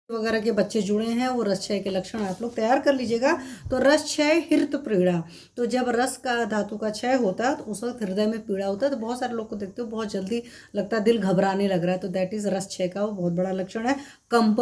वगैरह के बच्चे जुड़े हैं वो रस क्षय के लक्षण आप लोग तैयार कर लीजिएगा। तो रस क्षय हृत पीड़ा, तो जब रस का धातु का क्षय होता है तो उस वक्त हृदय में पीड़ा होता है। तो बहुत सारे लोग को देखते हो बहुत जल्दी लगता है दिल घबराने लग रहा है, तो दैट इज रस क्षय का वो बहुत बड़ा लक्षण है। कंप,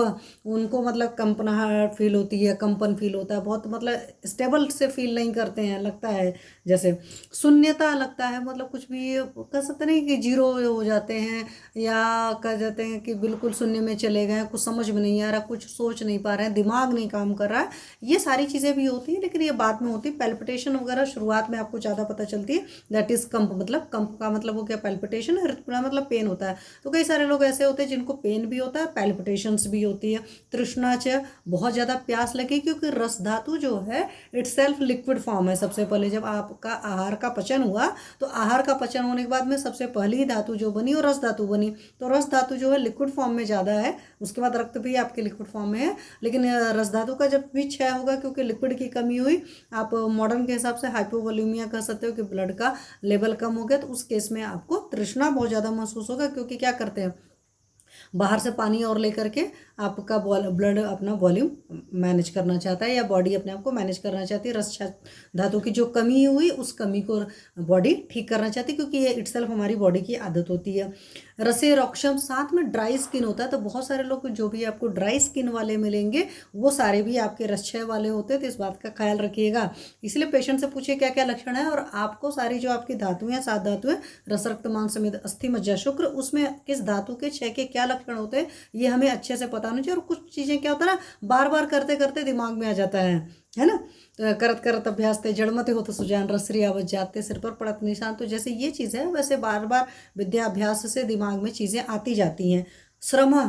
उनको मतलब कंपनाहट फील होती है, कंपन फील होता है, बहुत मतलब स्टेबल से फील नहीं करते हैं, लगता है जैसे शून्यता लगता है, मतलब कुछ भी कह सकते नहीं कि जीरो हो जाते हैं, या कह जाते हैं कि बिल्कुल शून्य में चले गए, कुछ समझ में नहीं आ रहा, कुछ सोच नहीं पा रहे हैं, दिमाग नहीं काम कर रहा है। ये सारी चीज़ें भी होती हैं, लेकिन ये बाद में होती है। पैल्पिटेशन वगैरह शुरुआत में आपको ज़्यादा पता चलती है। दैट इज कंप, मतलब कंप का मतलब हो गया पैल्पिटेशन, हृदय मतलब पेन होता है। तो कई सारे लोग ऐसे होते हैं जिनको पेन भी होता है, पैल्पिटेशंस भी होती है। तृष्णा च, बहुत ज़्यादा प्यास लगे, क्योंकि रस धातु जो है इट्स सेल्फ लिक्विड फॉर्म है। सबसे पहले जब आपका आहार का पचन हुआ तो आहार का पचन होने के बाद में सबसे पहली धातु जो बनी वो रस धातु बनी। तो रस धातु जो है लिक्विड फॉर्म में ज़्यादा है, उसके बाद रक्त भी आपके लिक्विड फॉर्म में है। लेकिन रस धातु का जब भी क्षय होगा, क्योंकि लिक्विड की कमी हुई, आप मॉडर्न के हिसाब से हाइपोवोल्यूमिया कह सकते हो कि ब्लड का लेवल कम हो गया, तो उस केस में आपको तृष्णा बहुत ज़्यादा महसूस होगा। क्योंकि क्या करते हैं, बाहर से पानी और लेकर के आपका ब्लड अपना वॉल्यूम मैनेज करना चाहता है, या बॉडी अपने आप को मैनेज करना चाहती है। रस धातु की जो कमी हुई उस कमी को बॉडी ठीक करना चाहती है, क्योंकि ये इटसेल्फ हमारी बॉडी की आदत होती है। रसे रोक्षम, साथ में ड्राई स्किन होता है। तो बहुत सारे लोग जो भी आपको ड्राई स्किन वाले मिलेंगे वो सारे भी आपके रसक्षय वाले होते हैं, तो इस बात का ख्याल रखिएगा। इसलिए पेशेंट से पूछिए क्या क्या लक्षण है, और आपको सारी जो आपकी धातुएं, 7 धातुएं, रस, रक्त, मांस, समेत, अस्थि, मज्जा, शुक्र, उसमें किस धातु के क्षय के क्या लक्षण होते हैं ये हमें अच्छे से पता होना चाहिए। और कुछ चीज़ें क्या होता है ना, बार बार करते करते दिमाग में आ जाता है ना। तो करत करत अभ्यास थे जड़मते हो तो सुजान, रसरी आवत जाते सिर पर पड़त निशान। तो जैसे ये चीज़ है, वैसे बार बार विद्याभ्यास से दिमाग में चीज़ें आती जाती हैं। श्रम,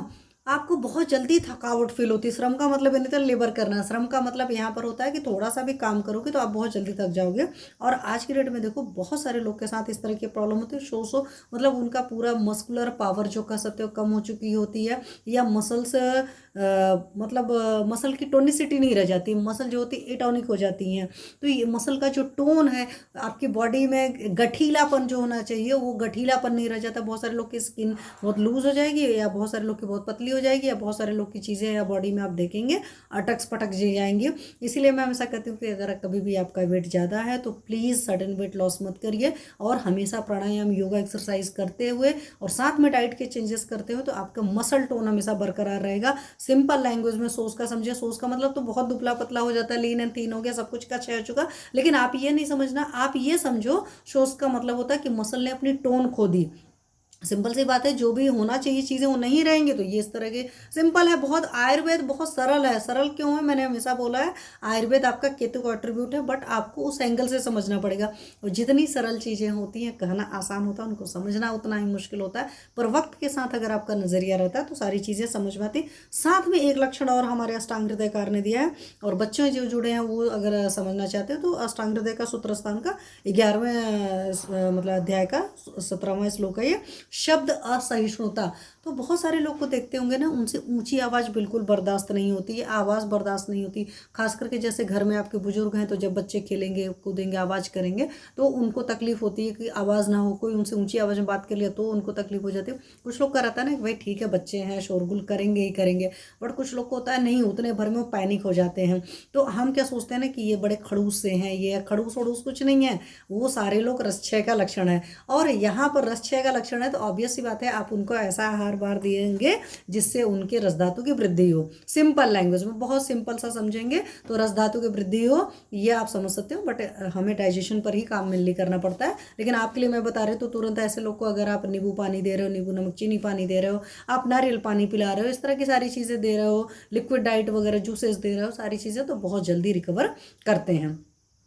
आपको बहुत जल्दी थकावट फील होती है। श्रम का मतलब नहीं तो लेबर करना, श्रम का मतलब यहाँ पर होता है कि थोड़ा सा भी काम करोगे तो आप बहुत जल्दी थक जाओगे। और आज की डेट में देखो बहुत सारे लोग के साथ इस तरह की प्रॉब्लम होती है। सो मतलब उनका पूरा मस्कुलर पावर जो कह सकते हो कम हो चुकी होती है, या मसल्स मतलब मसल की टोनिसिटी नहीं रह जाती, मसल जो होती है एटॉनिक हो जाती हैं। तो ये मसल का जो टोन है आपकी बॉडी में, गठीलापन जो होना चाहिए वो गठीलापन नहीं रह जाता। बहुत सारे लोग की स्किन बहुत लूज हो जाएगी, या बहुत सारे लोग की बहुत पतली हो जाएगी, या बहुत सारे लोग की चीज़ें या बॉडी में आप देखेंगे अटक पटक जी जाएंगी। इसीलिए मैं हमेशा कहती हूँ कि अगर कभी भी आपका वेट ज़्यादा है तो प्लीज़ सडन वेट लॉस मत करिए, और हमेशा प्राणायाम, योगा, एक्सरसाइज करते हुए और साथ में डाइट के चेंजेस करते हुए तो आपका मसल टोन हमेशा बरकरार रहेगा। सिंपल लैंग्वेज में सोच का समझिए, सोच का मतलब तो बहुत दुबला पतला हो जाता है, लीन एंड थीन हो गया, सब कुछ का क्षय हो चुका। लेकिन आप ये नहीं समझना, आप ये समझो सोच का मतलब होता है कि मसल ने अपनी टोन खो दी। सिंपल सी बात है, जो भी होना चाहिए चीज़ें वो नहीं रहेंगी। तो ये इस तरह के सिंपल है बहुत। आयुर्वेद बहुत सरल है। सरल क्यों है, मैंने हमेशा बोला है आयुर्वेद आपका केतु का एट्रीब्यूट है, बट आपको उस एंगल से समझना पड़ेगा। और जितनी सरल चीज़ें होती हैं कहना आसान होता है, उनको समझना उतना ही मुश्किल होता है। पर वक्त के साथ अगर आपका नज़रिया रहता है तो सारी चीज़ें समझ में आती। साथ में एक लक्षण और हमारे अष्टांग हृदयकार ने दिया है, और बच्चे जो जुड़े हैं वो अगर समझना चाहते हो तो अष्टांग हृदय का सूत्र स्थान का 11वें मतलब अध्याय का 17वां श्लोक है ये, शब्द असहिष्णुता। तो बहुत सारे लोग को देखते होंगे ना, उनसे ऊंची आवाज़ बिल्कुल बर्दाश्त नहीं होती, आवाज़ बर्दाश्त नहीं होती। खास करके जैसे घर में आपके बुजुर्ग हैं तो जब बच्चे खेलेंगे कूदेंगे आवाज़ करेंगे तो उनको तकलीफ होती है कि आवाज़ ना हो, कोई उनसे ऊंची आवाज़ में बात कर लिया तो उनको तकलीफ हो जाती है। कुछ लोग का रहता है ना कि भाई ठीक है बच्चे हैं शोरगुल करेंगे ही करेंगे, बट कुछ लोग को होता है नहीं, उतने भर में वो पैनिक हो जाते हैं। तो हम क्या सोचते हैं ना कि ये बड़े खड़ूस से हैं, ये खड़ूस वड़ूस कुछ नहीं है, वो सारे लोग रसक्षय का लक्षण है। और यहाँ पर रसक्षय का लक्षण है तो ऑब्वियस सी बात है आप उनको ऐसा आहार बार देंगे जिससे उनके रस धातु की वृद्धि हो। सिंपल लैंग्वेज में बहुत सिंपल सा समझेंगे तो रस धातु की वृद्धि हो, ये आप समझ सकते हो। बट हमें डाइजेशन पर ही काम मेनली करना पड़ता है। लेकिन आपके लिए मैं बता रही हूँ तो तुरंत ऐसे लोग को अगर आप नींबू पानी दे रहे हो, नींबू नमक चीनी पानी दे रहे हो, आप नारियल पानी पिला रहे हो, इस तरह की सारी चीज़ें दे रहे हो, लिक्विड डाइट वगैरह जूसेस दे रहे हो, सारी चीज़ें तो बहुत जल्दी रिकवर करते हैं।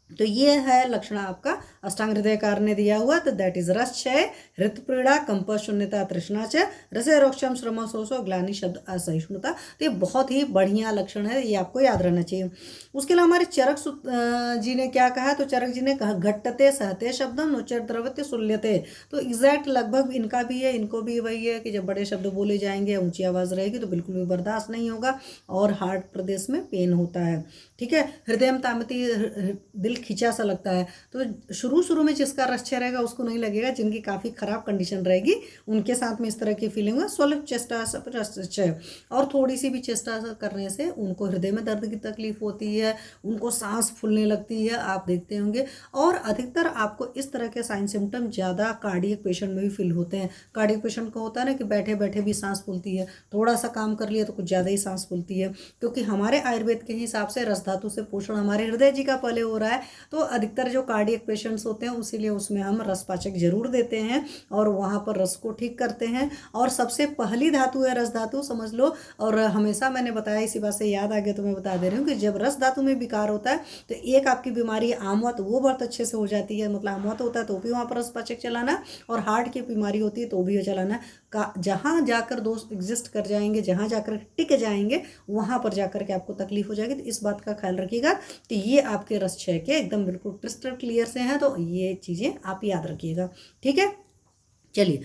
तो ये है लक्षण आपका अष्टांग हृदयकार ने दिया हुआ। तो दैट इज रस क्षय, हृत पीड़ा, कंप, शून्यता, तृष्णा च, रसे रोक्षम, श्रम, शोषो, ग्लानि, शब्द असहिष्णुता। तो ये बहुत ही बढ़िया लक्षण है, ये आपको याद रहना चाहिए। उसके अलावा हमारे चरक जी ने क्या कहा, तो चरक जी ने कहा घट्टते सहते शब्दम नुचर द्रवत्य सुल्यते। तो एग्जैक्ट लगभग इनका भी है, इनको भी वही है कि जब बड़े शब्द बोले जाएंगे ऊंची आवाज़ रहेगी तो बिल्कुल भी बर्दाश्त नहीं होगा और हार्ट प्रदेश में पेन होता है। ठीक है, हृदय तामती, दिल खिंचा सा लगता है। तो शुरू शुरू में जिसका रस क्षय रहेगा उसको नहीं लगेगा, जिनकी काफ़ी खराब कंडीशन रहेगी उनके साथ में इस तरह की फीलिंग है। स्वल्प चेष्टा रस क्षय, और थोड़ी सी भी चेष्टा करने से उनको हृदय में दर्द की तकलीफ होती है, उनको सांस फूलने लगती है, आप देखते होंगे। और अधिकतर आपको इस तरह के साइन सिम्टम ज़्यादा कार्डियक पेशेंट में भी फील होते हैं। कार्डियक पेशेंट को होता है ना कि बैठे बैठे भी सांस फूलती है, थोड़ा सा काम कर लिया तो कुछ ज़्यादा ही सांस फूलती है। क्योंकि हमारे आयुर्वेद के हिसाब से रस धातु से पोषण हमारे हृदय जी का पहले हो रहा है, तो अधिकतर जो कार्डियक पेशेंट्स होते हैं उसीलिए उसमें हम रसपाचक जरूर देते हैं और वहाँ पर रस को ठीक करते हैं। और सबसे पहली धातु है रस धातु, समझ लो। और हमेशा मैंने बताया, इसी बात से याद आ गया तो मैं बता दे रही हूँ कि जब रस धातु में विकार होता है तो एक आपकी बीमारी आमवत, वो बहुत अच्छे से हो जाती है। मतलब आमवत होता है तो भी वहाँ पर रसपाचक चलाना, और हार्ट की बीमारी होती है तो भी चलाना का। जहाँ जाकर दोष एग्जिस्ट कर जाएंगे, जहाँ जाकर टिक जाएंगे, वहाँ पर जाकर के आपको तकलीफ हो जाएगी। तो इस बात का ख्याल रखिएगा। तो ये आपके रस क्षय के एकदम बिल्कुल क्रिस्टल क्लियर से हैं, तो ये चीज़ें आप याद रखिएगा, ठीक है। चलिए